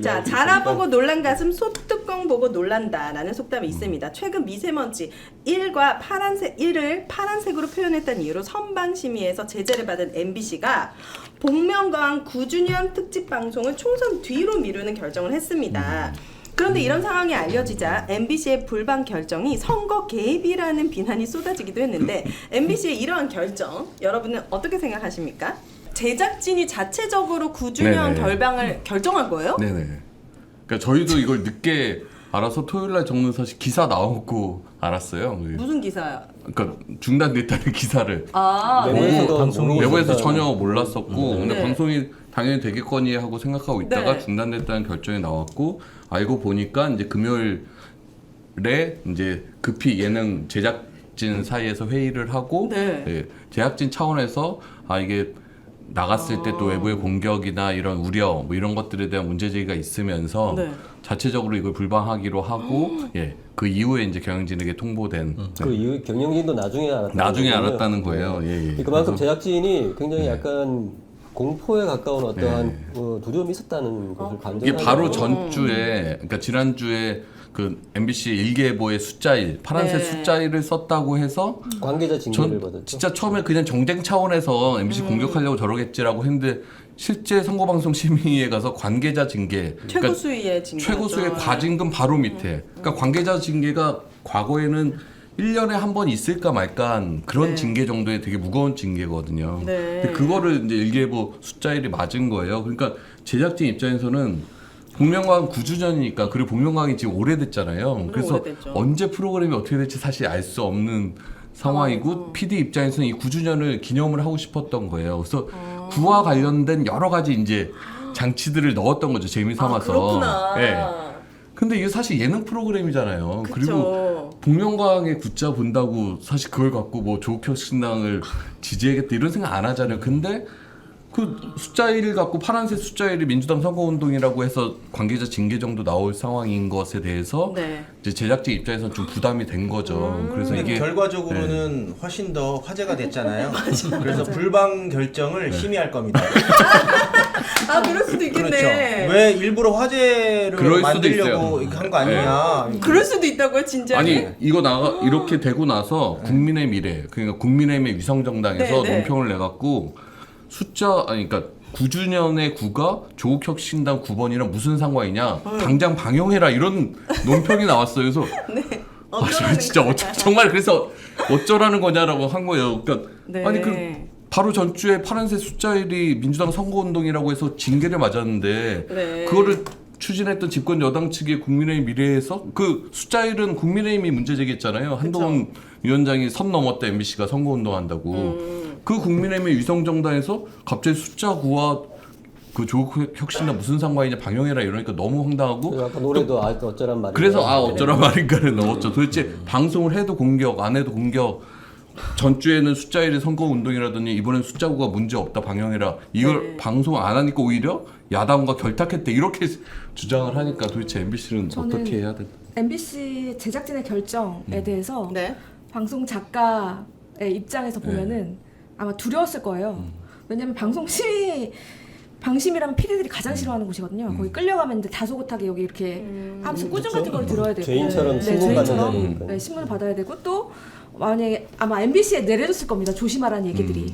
자, 자라보고 놀란 가슴 소뚜껑 보고 놀란다라는 속담이 있습니다. 최근 미세먼지 1과 파란색 1을 파란색으로 표현했다는 이유로 선방심의에서 제재를 받은 MBC가 복면가왕 9주년 특집 방송을 총선 뒤로 미루는 결정을 했습니다. 그런데 이런 상황이 알려지자 MBC의 불방 결정이 선거 개입이라는 비난이 쏟아지기도 했는데 MBC의 이러한 결정 여러분은 어떻게 생각하십니까? 제작진이 자체적으로 9주년 결방을 결정한 거예요? 네네. 그러니까 저희도 이걸 늦게 알아서 토요일날 적는 사실 기사 나오고 알았어요. 무슨 기사요? 그러니까 중단됐다는 기사를 내부에서 전혀 몰랐었고 근데 네. 방송이 당연히 되겠거니 하고 생각하고 있다가 네. 중단됐다는 결정이 나왔고 알고 보니까 이제 금요일에 이제 급히 예능 제작진 사이에서 회의를 하고 네. 제작진 차원에서 이게 나갔을 때 또 외부의 공격이나 이런 우려 뭐 이런 것들에 대한 문제 제기가 있으면서 네. 자체적으로 이걸 불방하기로 하고 그 이후에 이제 경영진에게 통보된 그 이후 경영진도 나중에 알았다는 거예요. 그만큼 제작진이 굉장히 약간 공포에 가까운 어떠한 두려움이 있었다는 것을 반증하는 이게 바로 전주에 그러니까 지난주에 그 MBC 일기예보의 숫자 1 파란색 네. 숫자 1을 썼다고 해서 관계자 징계를 받았죠. 진짜 처음에 그냥 정쟁 차원에서 MBC 공격하려고 저러겠지라고 했는데 실제 선거방송 심의에 가서 관계자 징계 최고 수위의 징계 최고 수위의 과징금 바로 밑에 그러니까 관계자 징계가 과거에는 1년에 한 번 있을까 말까 그런 네. 징계 정도의 되게 무거운 징계거든요. 네. 근데 그거를 이제 일기예보 숫자 1이 맞은 거예요. 그러니까 제작진 입장에서는 복면가왕 9주년이니까 그리고 복면가왕이 지금 오래됐잖아요. 그래서 오래됐죠. 언제 프로그램이 어떻게 될지 사실 알 수 없는 상황이고 PD 입장에서는 이 9주년을 기념을 하고 싶었던 거예요. 그래서 구와 관련된 여러 가지 이제 장치들을 넣었던 거죠. 재미삼아서. 그렇구나. 네. 근데 이게 사실 예능 프로그램이잖아요. 그쵸. 그리고 복면가왕의 굿자 본다고 사실 그걸 갖고 뭐 조국혁 신당을 지지하겠다 이런 생각 안 하잖아요. 근데 그 숫자 1을 갖고 파란색 숫자 1이 민주당 선거운동이라고 해서 관계자 징계 정도 나올 상황인 것에 대해서 네. 이제 제작진 입장에서는 좀 부담이 된 거죠. 그래서 근데 이게 결과적으로는 훨씬 더 화제가 됐잖아요. 그래서 불방 결정을 심의할 겁니다. 그럴 수도 있겠네. 그렇죠. 왜 일부러 화제를 그럴 수도 만들려고 있어요. 한 거 아니냐. 그럴 수도 있다고요, 진짜. 아니 이거 이렇게 되고 나서 국민의 미래 그러니까 국민의힘의 위성정당에서 네, 네. 논평을 내갖고 그러니까 9주년의 9가 조국혁 신당 9번이랑 무슨 상관이냐 당장 방영해라 이런 논평이 나왔어요. 그래서 어쩌라는 진짜 거야. 정말 그래서 어쩌라는 거냐라고 한 거예요. 그러니까 네. 아니 바로 전주에 파란색 숫자 1이 민주당 선거운동이라고 해서 징계를 맞았는데 네. 그거를 추진했던 집권 여당 측의 국민의힘 미래에서 그 숫자 1은 국민의힘이 문제 제기했잖아요. 한동훈 위원장이 선 넘었다 MBC가 선거운동한다고. 그 국민의힘의 위성정당에서 갑자기 숫자 9와 그 조국 혁신과 무슨 상관이냐 방영해라 이러니까 너무 황당하고 아까 노래도 어쩌란 말이야. 그래서 어쩌란 말인가를 넣었죠. 도대체 방송을 해도 공격 안 해도 공격 전주에는 숫자 1의 선거운동이라더니 이번엔 숫자 9가 문제 없다 방영해라 이걸 방송 안 하니까 오히려 야당과 결탁했대 이렇게 주장을 하니까 도대체 MBC는 어떻게 해야 돼? MBC 제작진의 결정에 대해서 네. 방송 작가의 입장에서 보면은 아마 두려웠을 거예요. 왜냐면 방심이라면 PD들이 가장 싫어하는 곳이거든요. 거기 끌려가면 이제 다소곳하게 여기 이렇게 하면서 꾸중 같은 걸 들어야 되고 죄인처럼 신문받는 죄인처럼 자리니까. 신문을 받아야 되고 또 만약에 아마 MBC에 내려줬을 겁니다. 조심하라는 얘기들이.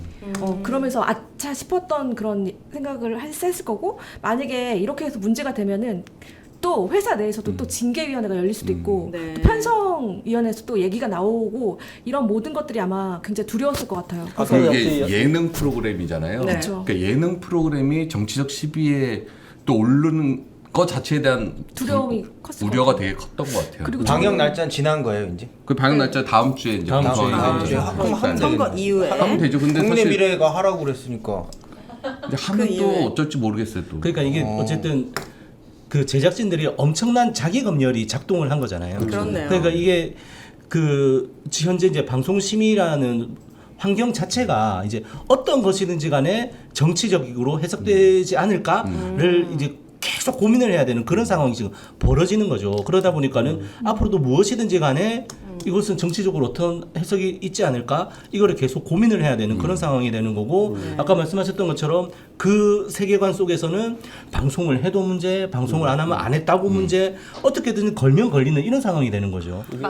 그러면서 아차 싶었던 그런 생각을 했을 거고 만약에 이렇게 해서 문제가 되면은 또 회사 내에서도 또 징계위원회가 열릴 수도 있고 네. 또 편성위원회에서 또 얘기가 나오고 이런 모든 것들이 아마 굉장히 두려웠을 것 같아요. 이게 예능 프로그램이잖아요. 네. 그러니까 예능 프로그램이 정치적 시비에 또 오르는 것 자체에 대한 두려움이 컸을 우려가 것 되게 컸던 것 같아요. 그리고 방영 날짜는 지난 거예요, 이제. 그 방영 날짜 다음 주에 이제 다음 방송이 주에. 되죠. 하면 선거 되겠네. 이후에. 하면 되죠. 근데 국민의 사실 미래가 하라고 그랬으니까. 이제 하면 그 또 이후에. 어쩔지 모르겠어요 또. 그러니까 이게 어쨌든 그 제작진들이 엄청난 자기 검열이 작동을 한 거잖아요. 그렇네요. 그러니까 이게 그 현재 이제 방송심의라는 환경 자체가 이제 어떤 것이든지 간에 정치적으로 해석되지 않을까를 이제 계속 계속 고민을 해야 되는 그런 상황이 지금 벌어지는 거죠. 그러다 보니까는 앞으로도 무엇이든지 간에 이것은 정치적으로 어떤 해석이 있지 않을까? 이거를 계속 고민을 해야 되는 그런 상황이 되는 거고 아까 말씀하셨던 것처럼 그 세계관 속에서는 방송을 해도 문제, 방송을 안 하면 안 했다고 문제, 어떻게든 걸면 걸리는 이런 상황이 되는 거죠. 이게